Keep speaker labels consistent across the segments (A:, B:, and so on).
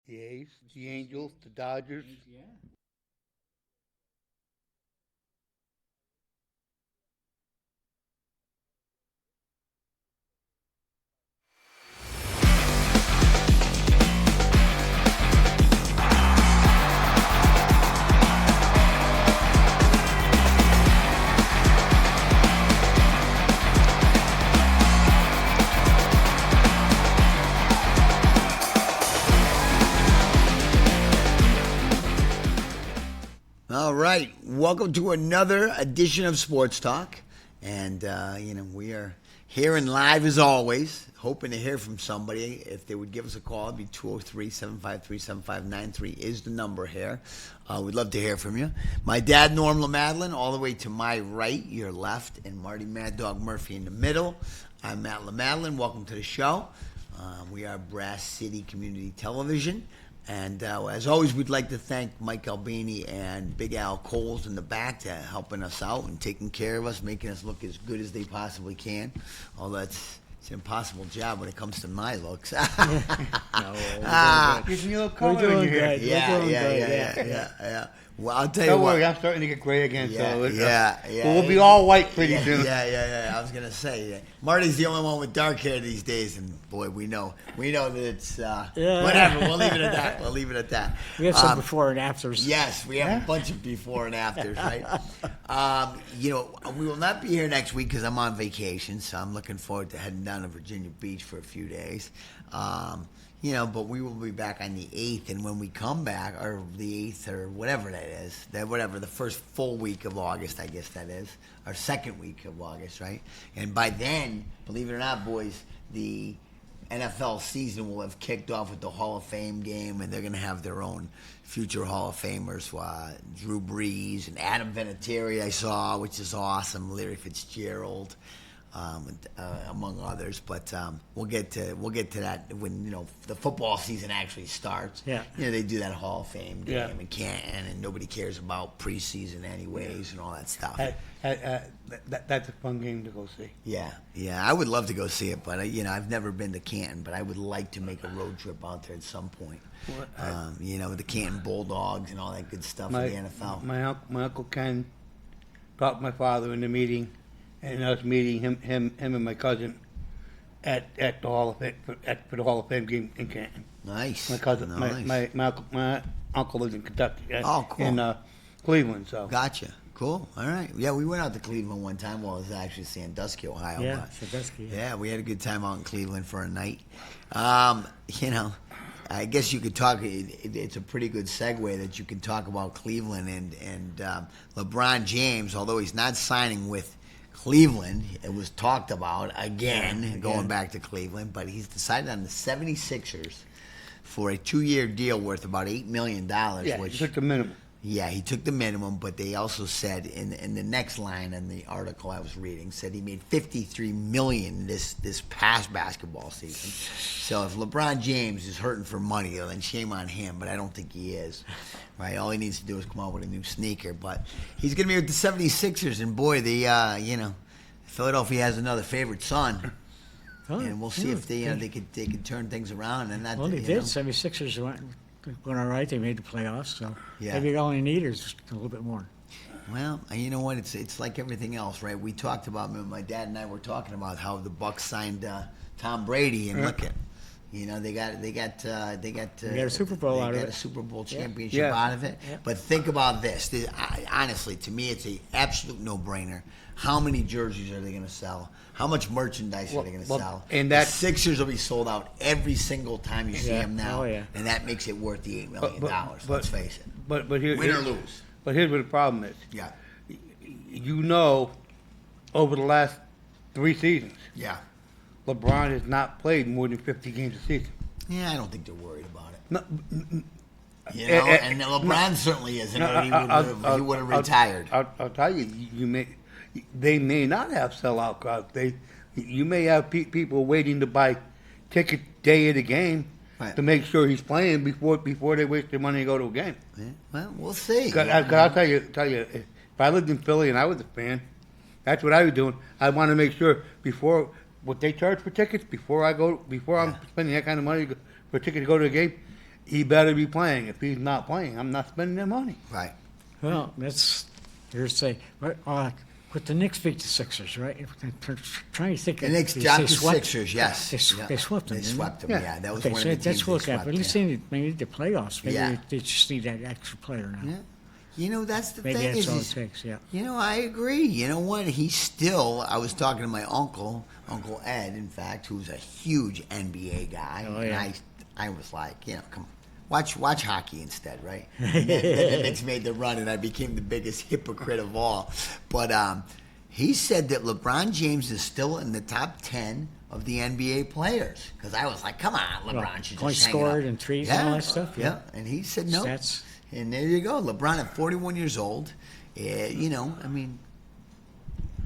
A: The A's, the Angels, the Dodgers.
B: Yeah.
C: All right, welcome to another edition of Sports Talk, and we are here and live as always. Hoping to hear from somebody. If they would give us a call, it'd be 203-753-7593 is the number here. We'd love to hear from you. My dad, Norm LaMadeline, all the way to my right, your left, and Marty Mad Dog Murphy in the middle. I'm Matt LaMadeline. Welcome to the show. We are Brass City Community Television. And as always, we'd like to thank Mike Albini and Big Al Coles in the back to helping us out and taking care of us, making us look as good as they possibly can. Although it's an impossible job when it comes to my looks.
A: Gives me a little color in your hair.
C: Yeah. Well, I'll tell you
A: Don't
C: what.
A: worry, I'm starting to get gray again.
C: Yeah.
A: We'll be all white pretty
C: Yeah,
A: soon.
C: I was gonna say Marty's the only one with dark hair these days, and boy, we know that it's whatever. We'll leave it at that.
B: We have some before and afters.
C: Yes, we have a bunch of before and afters, right? We will not be here next week because I'm on vacation, so I'm looking forward to heading down to Virginia Beach for a few days. But we will be back on the 8th, and when we come back, or the 8th, or whatever that is, the first full week of August, I guess that is, or second week of August, right? And by then, believe it or not, boys, the NFL season will have kicked off with the Hall of Fame game, and they're going to have their own future Hall of Famers, Drew Brees and Adam Vinatieri I saw, which is awesome, Larry Fitzgerald. Among others, but we'll get to that when the football season actually starts.
B: Yeah,
C: they do that Hall of Fame game
A: Yeah.
C: in Canton, and nobody cares about preseason anyways, and all that stuff.
A: That's a fun game to go see.
C: Yeah, I would love to go see it, but I've never been to Canton, but I would like to make a road trip out there at some point. The Canton Bulldogs and all that good stuff in the NFL.
A: My uncle Ken talked my father in the meeting, and us meeting him and my cousin at the Hall of Fame for the Hall of Fame game in Canton.
C: Nice.
A: My cousin,
C: nice.
A: my uncle lives in Kentucky.
C: Oh, cool.
A: In Cleveland, so.
C: Gotcha. Cool. All right. Yeah, we went out to Cleveland one time while I was actually Sandusky, Ohio.
B: Yeah,
C: but
B: Sandusky.
C: Yeah, we had a good time out in Cleveland for a night. I guess you could talk. It's a pretty good segue that you can talk about Cleveland and LeBron James, although he's not signing with Cleveland. It was talked about again, going back to Cleveland, but he's decided on the 76ers for a 2-year deal worth about $8 million.
A: Yeah,
C: which,
A: he took the minimum.
C: Yeah, he took the minimum, but they also said in the next line in the article I was reading said he made $53 million this past basketball season. So if LeBron James is hurting for money, then shame on him. But I don't think he is. Right, all he needs to do is come out with a new sneaker. But he's going to be with the 76ers, and boy, Philadelphia has another favorite son. And we'll see if they could turn things around. And that,
B: Well, they did. 76ers went all right. They made the playoffs, so maybe all you need is just a little bit more.
C: Well, you know what? It's like everything else, right? We talked about, my dad and I were talking about how the Bucks signed Tom Brady, and look at, they got
B: a Super Bowl out of it.
C: They got a Super Bowl championship out of it.
B: Yeah.
C: But think about this. Honestly, to me, it's an absolute no-brainer. How many jerseys are they going to sell? How much merchandise are they going to sell?
A: And
C: the
A: that
C: Sixers will be sold out every single time you see them now,
B: and
C: that makes it worth the $8 million. Let's face it.
A: But here,
C: Win or lose.
A: But here's what the problem is.
C: Yeah.
A: Over the last 3 seasons,
C: Yeah.
A: LeBron has not played more than 50 games a season.
C: Yeah, I don't think they're worried about it.
A: No,
C: And LeBron certainly isn't. He would have retired.
A: I'll tell you, they may not have sellout crowds. You may have people waiting to buy ticket day of the game to make sure he's playing before they waste their money to go to a game.
C: Yeah, well, we'll see.
A: I'll tell you, if I lived in Philly and I was a fan, that's what I was doing. I want to make sure before what they charge for tickets, before I'm spending that kind of money for a ticket to go to a game, he better be playing. If he's not playing, I'm not spending their money.
C: Right.
B: Well, that's hearsay. But with the Knicks beat the Sixers, right? I'm trying to think.
C: The Knicks dropped the Sixers, yes.
B: They swept them.
C: They
B: didn't
C: swept them,
B: they?
C: yeah. That was
B: Okay,
C: one
B: so
C: of the teams
B: that's
C: they
B: what
C: swept.
B: happened. At least maybe the playoffs. Maybe
C: Yeah.
B: they just need that extra player now.
C: Yeah. You know, that's the
B: Maybe
C: thing
B: that's all it
C: is,
B: takes. Yeah.
C: you know, I agree. You know what? He's still, I was talking to my uncle, Uncle Ed, in fact, who's a huge NBA guy.
B: Oh, yeah.
C: And I was like, you know, come on. Watch hockey instead, right? And then the Knicks made the run, and I became the biggest hypocrite of all. But he said that LeBron James is still in the top 10 of the NBA players. Because I was like, come on, LeBron should
B: Points
C: just hang it
B: scored
C: up.
B: and threes and all that stuff.
C: Yeah, and he said no.
B: Stats.
C: And there you go. LeBron at 41 years old. You know, I mean,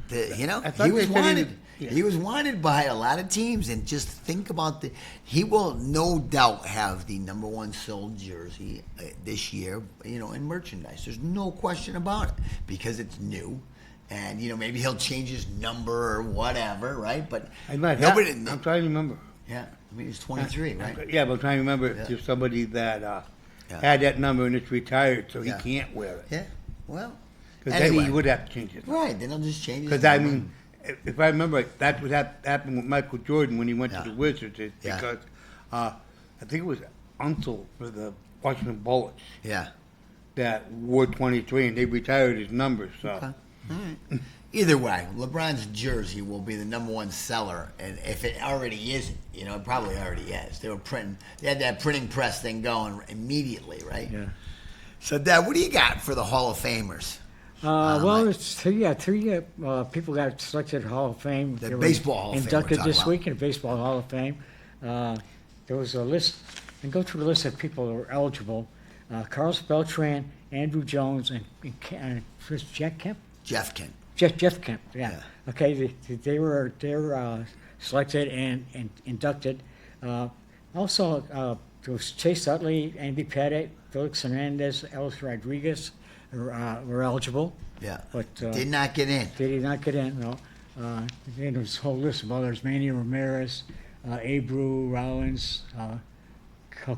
A: I thought
C: he was
A: they said
C: wanted.
A: yeah.
C: He was wanted by a lot of teams, and just think about he will no doubt have the number one sold jersey this year. You know, in merchandise. There's no question about it because it's new, and you know maybe he'll change his number or whatever, right? But
A: I'm trying to remember.
C: Yeah, I mean he's 23, right?
A: Yeah, but I'm trying to remember if there's somebody that had that number and it's retired, so he can't wear it.
C: Yeah. Well,
A: Because then he would have to change it.
C: Right, then he'll just change it.
A: Because, I mean, if I remember, that's what happened with Michael Jordan when he went to the Wizards. Is because I think it was Until for the Washington Bullets that wore 23, and they retired his number. So,
C: Okay. All right. Either way, LeBron's jersey will be the number one seller, and if it already isn't, you know, it probably already is. They had that printing press thing going immediately, right?
B: Yeah.
C: So, Dad, what do you got for the Hall of Famers?
B: Well, it's three people got selected Hall of Fame.
C: The
B: They were
C: Baseball Hall of Fame we're
B: inducted
C: talking
B: this
C: about.
B: week in the Baseball Hall of Fame. There was a list, and go through the list of people that were eligible. Carlos Beltran, Andrew Jones, and Jack Kemp?
C: Jeff Kent.
B: Jeff Kemp, yeah.
C: Yeah.
B: Okay, they were selected and inducted. Also, there was Chase Utley, Andy Pettit, Felix Hernandez, Ellis Rodriguez were eligible.
C: Yeah.
B: But
C: Did not get in.
B: they did not get in, no. Then there's a whole list of others, Manny Ramirez, Abreu, Rollins,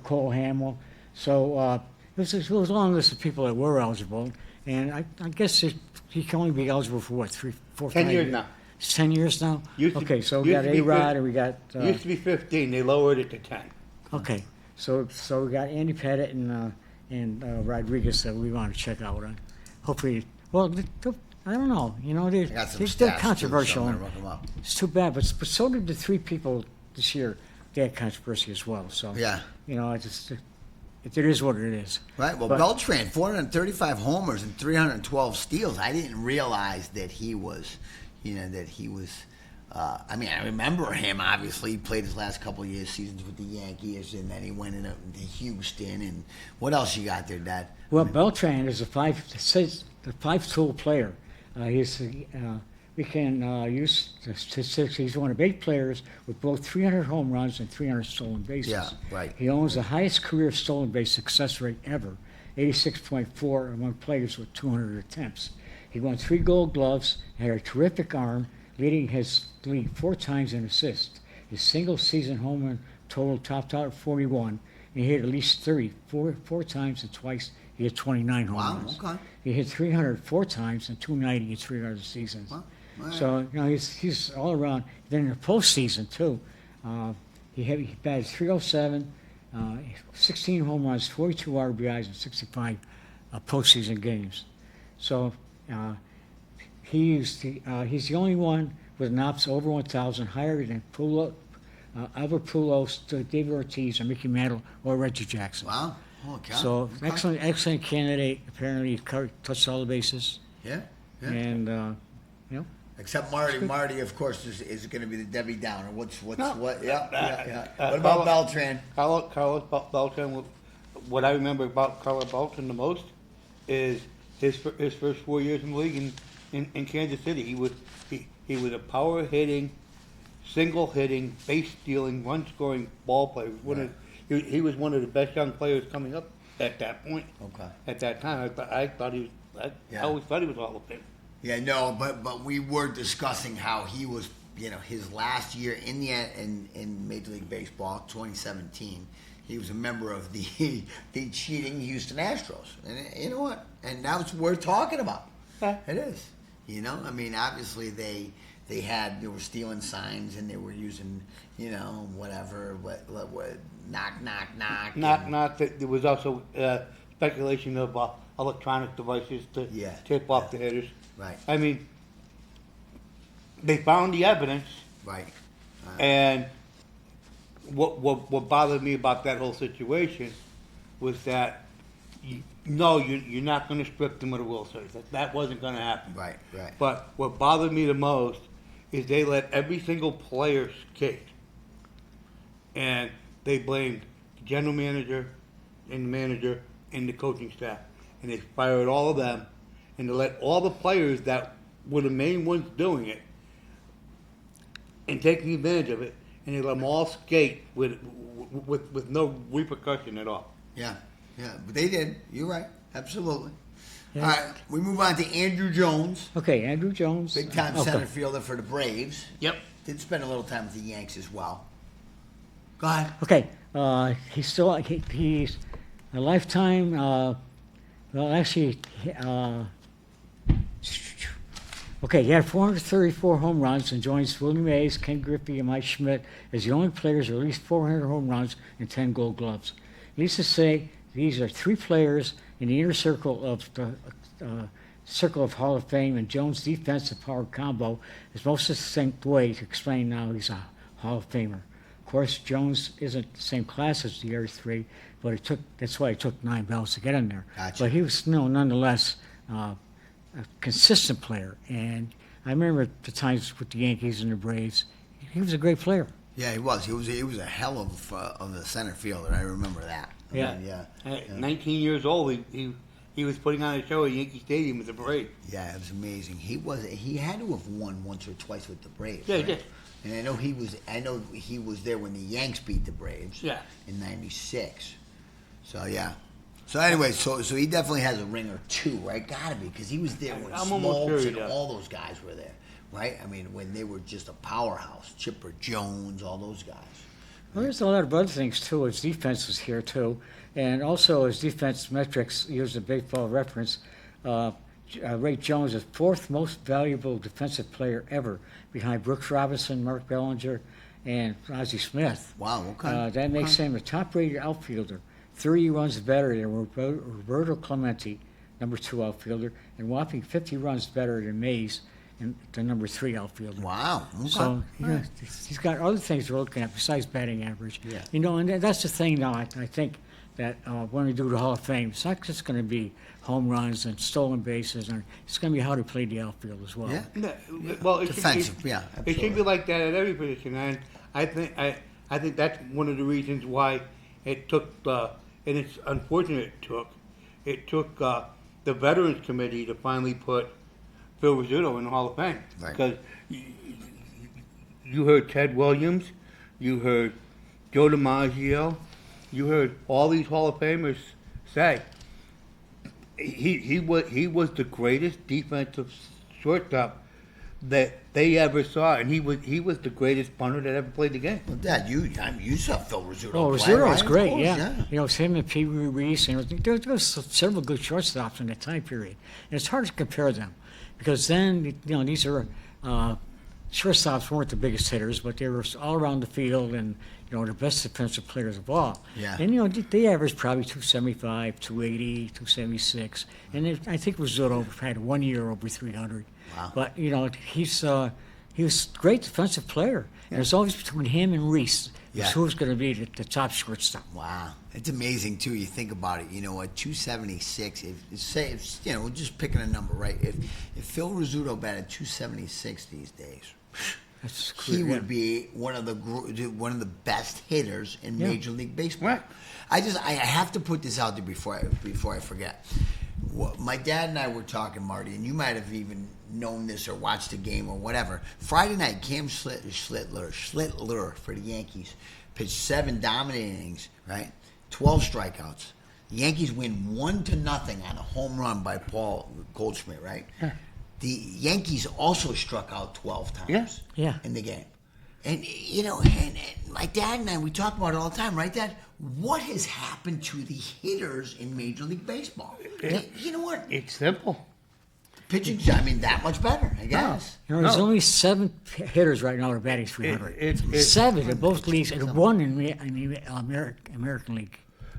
B: Cole Hamill. So it was a long list of people that were eligible. And I guess he can only be eligible for what, 3, 4,
A: 10
B: 5
A: years now.
B: It's 10 years now?
A: Used to-
B: Okay, so we
A: used
B: got
A: to be
B: A-Rod and we got...
A: used to be 15. They lowered it to 10.
B: Okay, so we got Andy Pettit and Rodriguez that we want to check out on. Hopefully, well, I don't know. You know,
C: I got some
B: they're
C: stats, too,
B: controversial.
C: so I'm
B: and
C: gonna look 'em up.
B: it's too bad, but so did the 3 people this year. They had controversy as well. So
C: Yeah.
B: you know, it is what it is.
C: Right. Well,
B: But-
C: Beltran, 435 homers and 312 steals. I didn't realize that he was, I mean, I remember him, obviously. He played his last couple of seasons with the Yankees, and then he went into Houston. And what else you got there, Dad?
B: Well, Beltran is a 5-tool player. We can use the statistics. He's one of 8 players with both 300 home runs and 300 stolen bases.
C: Yeah, right.
B: He owns the highest career stolen base success rate ever, 86.4 among players with 200 attempts. He won 3 Gold Gloves, had a terrific arm, leading his league 4 times in assists. His single-season home run total topped out at 41, and he hit at least 30, four times, and twice he hit 29 home
C: Wow,
B: runs.
C: okay.
B: He hit 300 4 times and 290 in 3 other seasons.
C: Wow, all right.
B: So, you know, he's all around. Then in the postseason, too, he batted 307, 16 home runs, 42 RBIs, and 65 postseason games. So he's the only one with an ops over 1,000, higher than Albert Pujols, David Ortiz, or Mickey Mantle, or Reggie Jackson.
C: Wow. Holy cow.
B: So
C: Okay.
B: excellent candidate. Apparently, he touched all the bases,
C: Yeah.
B: and you know.
C: Except Marty. Marty, of course, is going to be the Debbie Downer. What?
A: No.
C: Yeah. What about Beltran?
A: Carlos Beltran, what I remember about Carlos Beltran the most is his first 4 years in the league in Kansas City. He was a power hitting, single hitting, base stealing, run scoring ball player. He was one of the best young players coming up at that point.
C: Okay.
A: At that time, I thought he was. I always thought he was Hall of Fame.
C: Yeah, no, but we were discussing how he was, his last year in Major League Baseball, 2017. He was a member of the the cheating Houston Astros, and you know what? And that's what we're talking about. It is. You know, I mean, obviously they were stealing signs and they were using, you know, whatever, what knock.
A: Not that there was also speculation of electronic devices to tip off the hitters.
C: Right.
A: I mean, they found the evidence,
C: Right.
A: and what bothered me about that whole situation was that you're not going to strip them of the World Series. That wasn't going to happen.
C: Right.
A: But what bothered me the most is they let every single player skate, and they blamed the general manager and the manager and the coaching staff, and they fired all of them, and they let all the players that were the main ones doing it and taking advantage of it, and they let them all skate with no repercussion at all.
C: Yeah. But they did. You're right. Absolutely.
B: Yeah.
C: All right. We move on to Andrew Jones,
B: Okay, Andrew Jones.
C: big time
B: Okay.
C: center fielder for the Braves.
A: Yep.
C: Did spend a little time with the Yanks as well. Go ahead.
B: Okay, he's a lifetime. Well, actually, okay, he had 434 home runs and joins Willie Mays, Ken Griffey, and Mike Schmidt as the only players with at least 400 home runs and 10 Gold Gloves. Needless to say, these are three players in the inner circle of the Circle of Hall of Fame, and Jones' defensive power combo is most succinct way to explain now he's a Hall of Famer. Of course, Jones isn't the same class as the other three, but that's why it took 9 bells to get in there.
C: Gotcha.
B: But he was, nonetheless, a consistent player. And I remember the times with the Yankees and the Braves. He was a great player.
C: Yeah, he was. He was a hell of a center fielder. I remember that. I
B: Yeah.
C: mean, yeah.
A: At 19 years old, he was putting on a show at Yankee Stadium with the Braves.
C: Yeah, it was amazing. He had to have won once or twice with the Braves.
A: Yeah, he
C: right?
A: did.
C: And I know he was there when the Yanks beat the Braves.
A: Yeah.
C: In '96. So yeah. So anyway, so he definitely has a ring or two, right? Gotta be, because he was there when
A: I'm almost
C: Smoltz
A: sure he
C: and
A: does.
C: all those guys were there, right? I mean, when they were just a powerhouse, Chipper Jones, all those guys.
B: Well, there's a lot of other things too. His defense was here too, and also his defense metrics used a baseball reference. Ray Jones is fourth most valuable defensive player ever, behind Brooks Robinson, Mark Bellinger, and Ozzie Smith.
C: Wow, okay.
B: That makes him a top-rated outfielder. 30 runs better than Roberto Clemente, number 2 outfielder, and whopping 50 runs better than Mays, and the number 3 outfielder.
C: Wow. Okay.
B: So he's got other things we're looking at besides batting average.
C: Yeah.
B: And that's the thing now. I think that when we do the Hall of Fame, it's not just going to be home runs and stolen bases, and it's going to be how to play the outfield as well.
C: Yeah.
A: No, well,
C: Defensive, yeah,
A: It should
C: absolutely.
A: be like that at every position, and I think that's one of the reasons why it took, and it's unfortunate it took the Veterans Committee to finally put Phil Rizzuto in the Hall of Fame,
C: Right.
A: because you heard Ted Williams, you heard Joe DiMaggio, you heard all these Hall of Famers say he was the greatest defensive shortstop that they ever saw, and he was the greatest punter that ever played the game.
C: Well, Dad, you saw Phil Rizzuto.
B: Oh,
C: play,
B: Rizzuto
C: right?
B: was
C: Of
B: great,
C: course,
B: yeah. You know, it's him and Pee Wee Reese, and there was several good shortstops in that time period. And it's hard to compare them because then, these are shortstops weren't the biggest hitters, but they were all around the field and, the best defensive players of all.
C: Yeah.
B: And, they averaged probably 275, 280, 276. And I think Rizzuto had 1 year over 300.
C: Wow.
B: But, he was a great defensive player. And it was always between him and Reese.
C: Yeah.
B: Who was going to be the top shortstop?
C: Wow, it's amazing too. You think about it. At 276, if we're just picking a number, right? If Phil Rizzuto batted 276 these days,
B: That's
C: he
B: clear,
C: would be one of the best hitters in
B: Yeah.
C: Major League Baseball.
A: Right.
C: I have to put this out there before I forget. My dad and I were talking, Marty, and you might have even known this or watched a game or whatever. Friday night, Cam Schlittler for the Yankees pitched 7 dominant innings, right? 12 strikeouts. The Yankees win 1-0 on a home run by Paul Goldschmidt, right? The Yankees also struck out 12 times
B: Yeah.
C: in the game. And and my dad and I, we talk about it all the time, right, Dad? What has happened to the hitters in Major League Baseball? You know what?
A: It's simple.
C: Pitching, I mean, that much better, I guess.
B: There's
A: No.
B: only 7 hitters right now that are batting 300.
A: It's
B: 7 in both leagues, and 1 in the American League.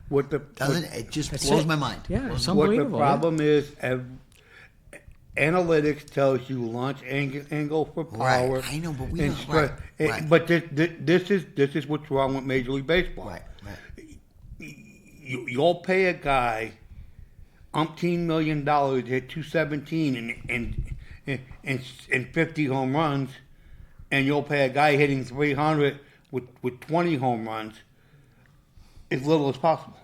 A: what the
C: Doesn't it? It just
B: That's
C: blows
B: it.
C: my mind.
B: Yeah, it's
A: what the
B: unbelievable.
A: problem is. Analytics tells you launch angle for
C: Right,
A: power.
C: I know, but we
A: and
C: don't-
A: strike.
C: right.
A: But this is what's wrong with Major League Baseball.
C: Right.
A: You'll pay a guy umpteen $1 million to hit 217 and 50 home runs, and you'll pay a guy hitting 300 with 20 home runs as little as possible.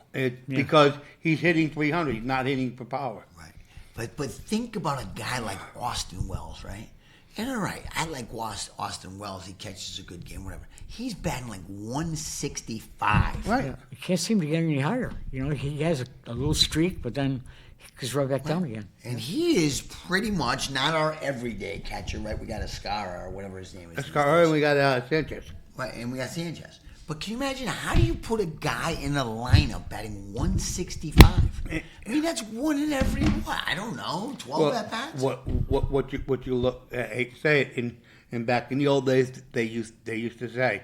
A: Because he's hitting 300, he's not hitting for power.
C: Right. But think about a guy like Austin Wells, right? And all right, I like Austin Wells. He catches a good game, whatever. He's batting like 165.
A: Right.
B: He can't seem to get any higher. He has a little streak, but then he goes right back down again.
C: And he is pretty much not our everyday catcher, right? We got Escara or whatever his name is.
A: Escobar, and we got Sanchez.
C: Right, and we got Sanchez. But can you imagine, how do you put a guy in a lineup batting 165? I mean, that's one in every, I don't know, 12 at bats?
A: What you look? I hate to say it. In back in the old days, they used to say,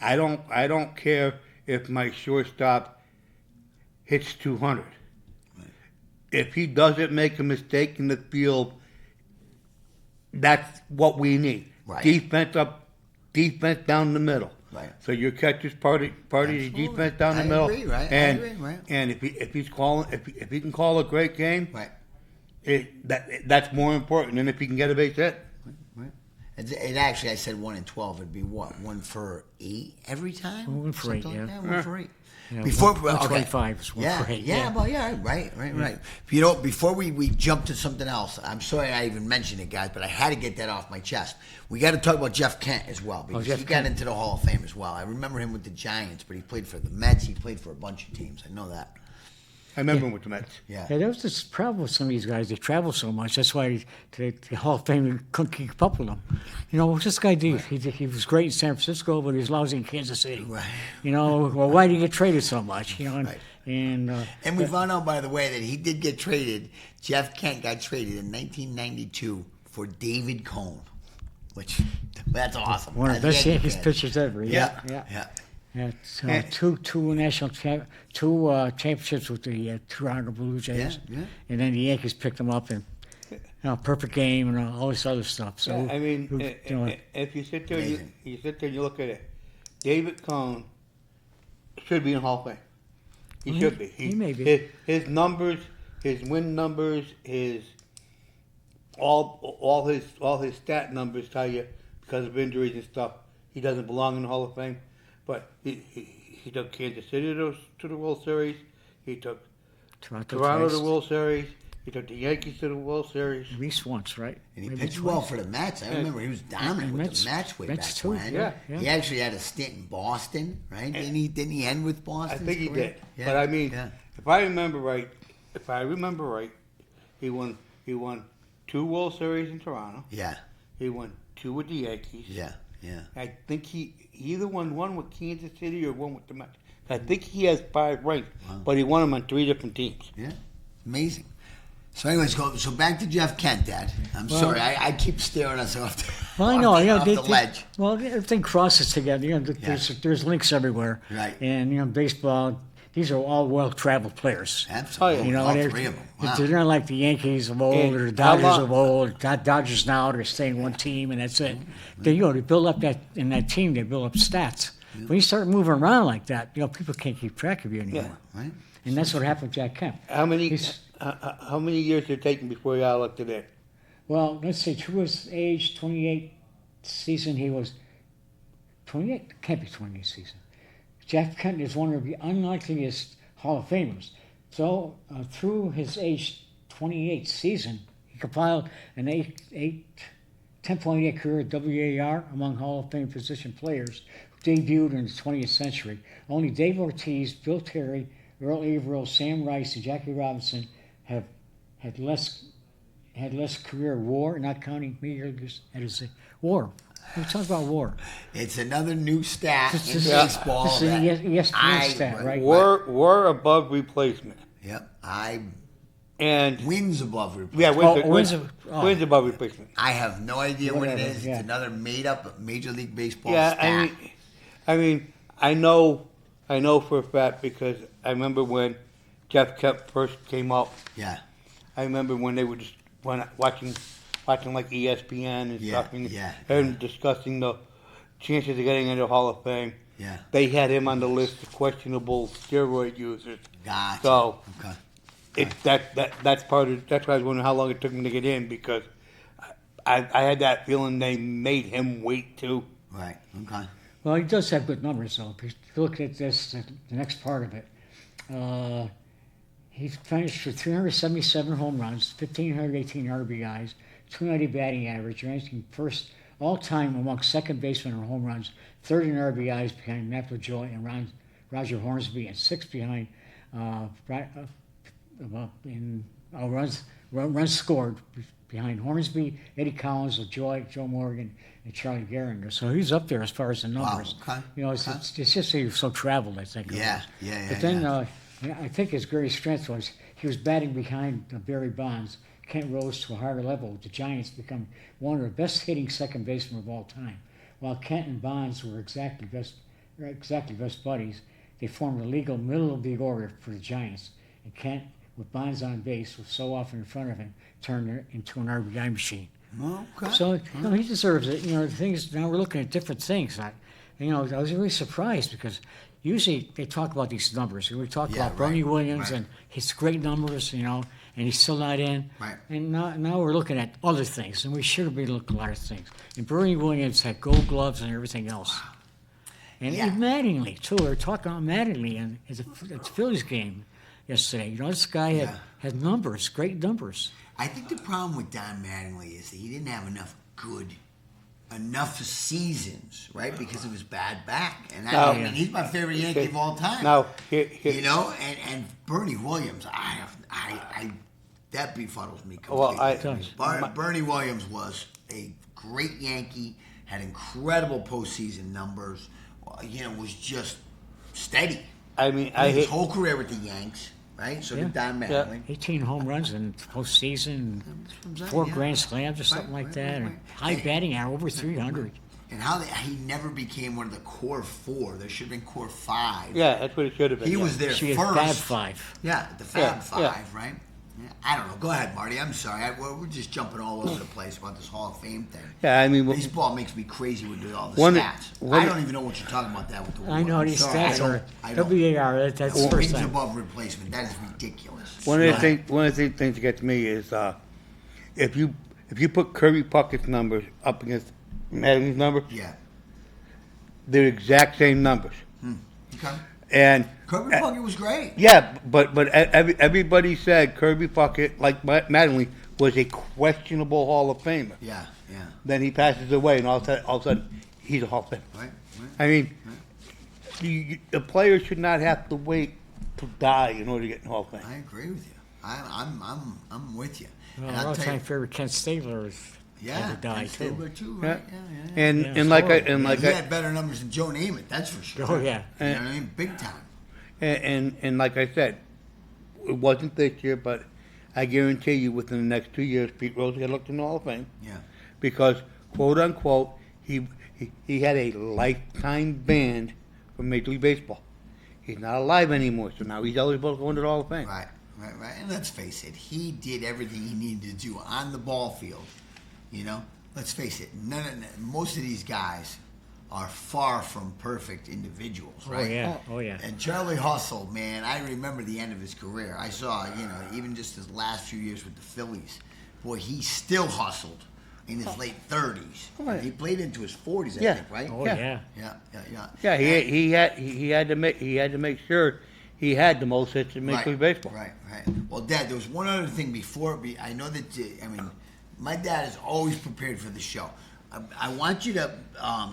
A: I don't care if my shortstop hits 200.
C: Right.
A: If he doesn't make a mistake in the field, that's what we need.
C: Right.
A: Defense down the middle.
C: Right.
A: So your catcher's part of your
C: Absolutely.
A: defense down the
C: I
A: middle.
C: agree, right. I
A: And
C: agree, right.
A: and if he can call a great game,
C: Right.
A: that's more important than if he can get a base hit.
C: Right. It actually, I said 1 in 12. It'd be what? 1 for 8 every time?
B: 1 for 8,
C: Something like
B: yeah.
C: that? 1 for 8.
B: Yeah,
C: Before
B: 125 is 1
C: yeah,
B: for 8.
C: Yeah, well, yeah, right. Before we jump to something else, I'm sorry I even mentioned it, guys, but I had to get that off my chest. We got to talk about Jeff Kent as well, because
B: Jeff
C: he got
B: Kent.
C: into the Hall of Fame as well. I remember him with the Giants, but he played for the Mets. He played for a bunch of teams. I know that.
A: I remember him with the Mets.
C: Yeah.
B: Yeah, there was this problem with some of these guys. They travel so much. That's why the Hall of Fame couldn't keep up with them. What's this guy do? He was great in San Francisco, but he was lousy in Kansas City.
C: Right.
B: Well, why did he get traded so much?
C: Right.
B: And
C: we found out, by the way, that he did get traded. Jeff Kent got traded in 1992 for David Cone, which that's awesome.
B: one of the
C: As a
B: best
C: Yankee
B: Yankees
C: fan.
B: pitchers ever.
C: Yeah.
B: Two championships with the Toronto Blue Jays,
C: Yeah.
B: and then the Yankees picked them up and perfect game and all this other stuff. So
A: Yeah, I mean,
B: you know,
A: if you sit there,
C: Amazing.
A: you sit there and you look at it, David Cone should be in Hall of Fame. He should be.
B: he may be.
A: His numbers, his win numbers, his all his stat numbers tell you, because of injuries and stuff, he doesn't belong in the Hall of Fame. But he took Kansas City to the World Series. He took Toronto to
B: twice.
A: the World Series. He took the Yankees to the World Series.
B: At least once, right?
C: And he
B: Maybe
C: pitched
B: twice.
C: well for the Mets. I remember he was dominant
B: And
C: with
B: Mets-
C: the Mets way
B: Mets
C: back
B: too.
C: when.
A: Yeah.
C: He actually had a stint in Boston, right? Didn't he end with
A: I
C: Boston?
A: think he did.
C: Yeah.
A: But I mean,
C: Yeah.
A: if I remember right, he won 2 World Series in Toronto.
C: Yeah.
A: He won 2 with the Yankees.
C: Yeah. Yeah.
A: I think he either won 1 with Kansas City or 1 with the Mets. I think he has 5 rings, but he won them on 3 different teams.
C: Yeah. Amazing. So, anyways, so back to Jeff Kent, Dad. I'm sorry, I keep staring us off the,
B: Well, I know.
C: off the ledge.
B: Well, everything crosses together. There's links everywhere.
C: Right.
B: And baseball. These are all well-traveled players.
C: Absolutely.
A: Oh,
C: All
B: they're,
C: 3 of them. Wow.
B: they're not like the Yankees of old
A: And
B: or the
A: how
B: Dodgers
A: long-
B: of old. Dodgers now, they're staying one team and that's it. They build up in that team. They build up stats. When you start moving around like that, people can't keep track of you anymore.
C: Right?
B: And that's what happened with Jack Kemp.
A: How many years did it take him before y'all looked at it?
B: Well, let's see. To his age, 28 season, he was 28. Can't be 28 season. Jeff Kent is one of the unlikeliest Hall of Famers. So through his age 28 season, he compiled an 10.8 career WAR among Hall of Fame position players who debuted in the 20th century. Only Dave Ortiz, Bill Terry, Earl Averill, Sam Rice, and Jackie Robinson have had less career WAR, not counting major leaguers, that is WAR. We're talking about WAR.
C: It's another new stat
B: This
C: in
B: is-
C: baseball.
B: this is an
C: that
B: ESPN stat, right?
A: We're above replacement.
C: Yep.
A: And
C: Wins above replacement.
A: yeah, wins
B: wins
A: above replacement.
C: I have no idea what it
B: Whatever,
C: is.
B: yeah.
C: It's another made up Major League Baseball
A: Yeah,
C: stat.
A: I know for a fact because I remember when Jeff Kemp first came up.
C: Yeah.
A: I remember when they were just watching like ESPN and
C: Yeah,
A: stuff, and,
C: yeah,
A: and discussing the chances of getting into the Hall of Fame.
C: Yeah.
A: They had him on the list of questionable steroid users.
C: Gotcha.
A: So
C: Okay.
A: that's part of. That's why I was wondering how long it took him to get in because I had that feeling they made him wait too.
C: Right. Okay.
B: Well, he does have good numbers, though. If you look at this, the next part of it, he finished with 377 home runs, 1,518 RBIs, 290 batting average, ranking first all-time among second basemen in home runs, third in RBIs behind Matt LaJoy and Roger Hornsby, and sixth behind runs scored behind Hornsby, Eddie Collins, LaJoy, Joe Morgan, and Charlie Gehringer. So he's up there as far as the numbers.
C: Okay.
B: You know, it's just that he was so traveled, I think.
C: Yeah.
B: But then I think his greatest strength was he was batting behind Barry Bonds. Kent rose to a higher level. The Giants become one of the best hitting second basemen of all time. While Kent and Bonds were exactly best buddies, they formed a legal middle of the order for the Giants. And Kent, with Bonds on base, was so often in front of him, turned it into an RBI machine.
C: Okay.
B: So he deserves it. You know, the thing is, now we're looking at different things. I was really surprised because usually they talk about these numbers. We talk
C: Yeah,
B: about Bernie
C: right,
B: Williams
C: right.
B: and his great numbers, you know, and he's still not in.
C: Right.
B: And now we're looking at other things, and we should be looking at a lot of things. And Bernie Williams had Gold Gloves and everything else. And
C: Yeah.
B: Mattingly too. We were talking about Mattingly and at the Phillies game yesterday. You know, this guy had numbers, great numbers.
C: I think the problem with Don Mattingly is that he didn't have enough seasons, right? Because of his bad back. And I mean, he's my favorite Yankee of all time.
A: Now,
C: You know, and Bernie Williams, that befuddles me completely.
A: Well,
C: Bernie Williams was a great Yankee, had incredible postseason numbers. You know, was just steady.
A: I mean,
C: His whole career with the Yanks, right? So did Don Mattingly.
B: 18 home runs in postseason, 4 Grand Slams or something like that, and high batting average, over 300.
C: And he never became one of the core 4. There should have been core 5.
A: Yeah, that's what it should have been.
C: He
A: yeah.
C: was there
B: She had
C: first.
B: Fab 5.
C: Yeah, the Fab
A: Yeah,
C: 5,
A: yeah.
C: right? Yeah, I don't know. Go ahead, Marty. I'm sorry. We're just jumping all over the place about this Hall of Fame thing.
A: Yeah, I mean,
C: Baseball makes me crazy with all the
A: One-
C: stats.
A: one-
C: I don't even know what you're talking about that with the
B: I
C: award.
B: know
C: I'm
B: these
C: sorry,
B: stats
C: I
B: are
C: don't.
B: WAR. That's the first
C: Wins
B: time.
C: above replacement. That is ridiculous.
A: one of the
C: Right.
A: things that gets me is if you put Kirby Puckett's numbers up against Mattingly's numbers,
C: Yeah.
A: they're exact same numbers.
C: Okay.
A: And
C: Kirby Puckett was great.
A: yeah, but everybody said Kirby Puckett, like Mattingly, was a questionable Hall of Famer.
C: Yeah.
A: Then he passes away, and all of a sudden he's a Hall of Famer.
C: Right.
A: I mean, the player should not have to wait to die in order to get in the Hall of Fame.
C: I agree with you. I'm with you.
B: Well,
C: And
B: our
C: I'll tell
B: all-time
C: you,
B: favorite Kent Stabler had to die
C: Ken
B: too.
C: Stabler too,
A: Yeah.
C: right? Yeah.
A: And
B: Yeah,
A: and like I
B: horrible.
A: and like
C: he
A: I
C: had better numbers than Joe Namath, that's for sure.
B: Oh yeah.
C: You know what I mean? Big time.
A: and like I said, it wasn't this year, but I guarantee you, within the next 2 years, Pete Rose got looked in the Hall of Fame
C: Yeah.
A: because, quote unquote, he had a lifetime ban from Major League Baseball. He's not alive anymore, so now he's eligible to go into the Hall of Fame.
C: Right. And let's face it, he did everything he needed to do on the ball field. You know, let's face it, most of these guys are far from perfect individuals, right?
B: Oh yeah.
C: And Charlie Hustle, man, I remember the end of his career. I saw, even just his last few years with the Phillies. Boy, he still hustled in his late 30s.
A: Oh, yeah.
C: He played into his 40s, I
A: Yeah.
C: think, right?
B: Oh
A: Yeah.
B: yeah.
C: Yeah.
A: Yeah, he had to make sure he had the most hits in Major League Baseball.
C: Right. Well, Dad, there was one other thing before. I know that, my dad is always prepared for the show. I want you to,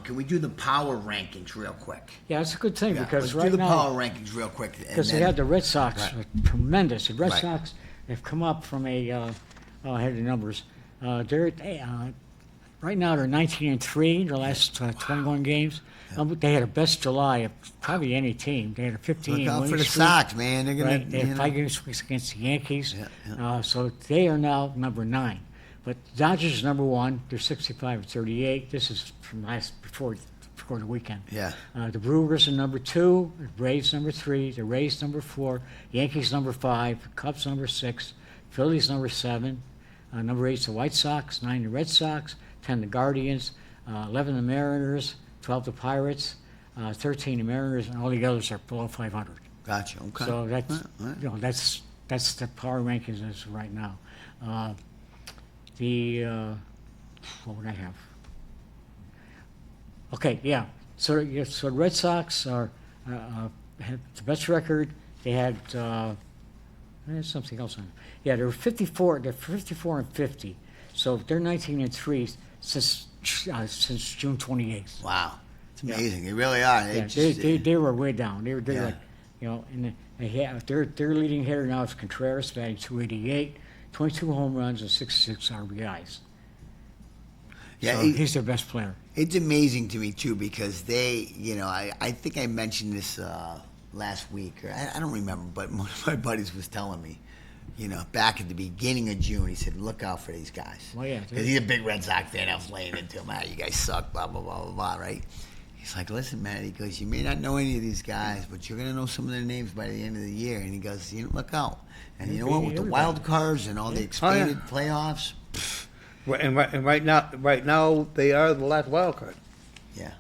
C: can we do the power rankings real quick?
B: Yeah, it's a good thing
C: Yeah,
B: because
C: let's
B: right
C: do the
B: now,
C: power rankings real quick. and
B: because they
C: then-
B: had the Red Sox,
C: Right.
B: tremendous. The Red
C: Right.
B: Sox have come up from I had the numbers. They're right now they're 19-3 their last 21 games. They had a best July of probably any team. They had a 15
C: Look out
B: winning
C: for the
B: streak.
C: Sox, man. They're gonna.
B: Right, they had 5 games against the Yankees. So they are now number 9. But Dodgers is number 1. They're 65-38. This is from before the weekend.
C: Yeah.
B: The Brewers are number 2. The Braves number 3. The Rays number 4. Yankees number 5. Cubs number 6. Phillies number 7. Number 8 is the White Sox. 9 the Red Sox. 10 the Guardians. 11 the Mariners. 12 the Pirates. 13 the Mariners, and all the others are below 500.
C: Gotcha. Okay.
B: So that's
C: All right.
B: that's the power rankings as of right now. What would I have? Okay, yeah. So the Red Sox have the best record. They had there's something else on. Yeah, they're 54. They're 54-50. So they're 19-3 since June 28th.
C: Wow. It's amazing. They really are.
B: They were way down. They're
C: Yeah.
B: like, and their leading hitter now is Contreras, batting .288, 22 home runs and 66 RBIs.
C: Yeah,
B: So he's their best player.
C: It's amazing to me too because they, I think I mentioned this last week, or I don't remember, but one of my buddies was telling me, back at the beginning of June, he said, "Look out for these guys."
B: Well, yeah,
C: because he's a big Red Sox fan. I was laying into him, you guys suck, blah blah blah blah blah, right? He's like, "Listen, man," he goes, "You may not know any of these guys, but you're gonna know some of their names by the end of the year." And he goes, "Look out!" And you know what? With the wild cards and all the expanded playoffs.
A: And right now they are the last wild card.
C: Yeah.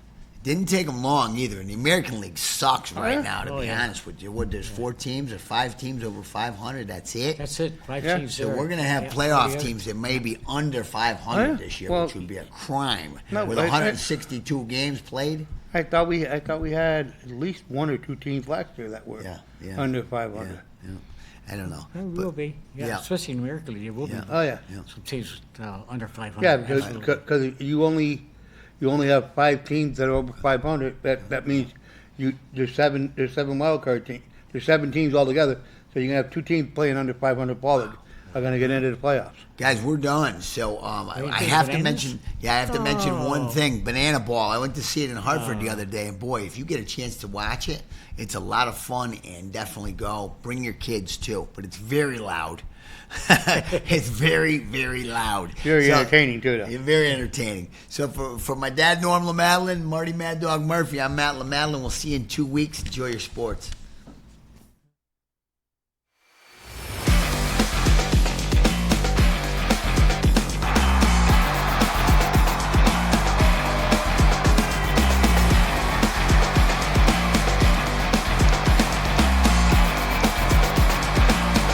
C: Didn't take them long either. And the American League sucks right now, to be
B: yeah.
C: honest with you. There's 4 teams or 5 teams over 500. That's it.
B: That's it. 5
A: Yeah.
B: teams.
C: So
B: there.
C: we're going to have
B: Yeah,
C: playoff
B: yeah.
C: teams that may be under 500
A: Yeah.
C: this year,
A: Well,
C: which would be a crime.
A: No,
C: With
A: I-
C: 162 games played.
A: I thought we had at least 1 or 2 teams last year that were
C: Yeah.
A: under 500.
C: Yeah. I don't know.
B: It
C: But-
B: will be. Yeah, especially in America League, it will
C: Yeah.
B: be.
A: Oh yeah,
B: Some teams under 500.
A: yeah,
B: absolutely.
A: because you only have 5 teams that are over 500. That means there's 7 wild card teams. There's 7 teams altogether. So you're gonna have 2 teams playing under 500 ball that are gonna get into the playoffs.
C: Guys, we're done. So
B: you
C: I
B: think
C: have to
B: bananas?
C: mention. Yeah, I have to mention one
B: Oh.
C: thing. Banana Ball. I went to see it in Hartford the other day, and boy, if you get a chance to watch it, it's a lot of fun. And definitely go. Bring your kids too. But it's very loud. It's very, very loud.
A: Very entertaining too, though.
C: Yeah, very entertaining. So for my dad, Norm LaMadeline, Marty Mad Dog Murphy, I'm Matt LaMadeline. We'll see you in 2 weeks. Enjoy your sports.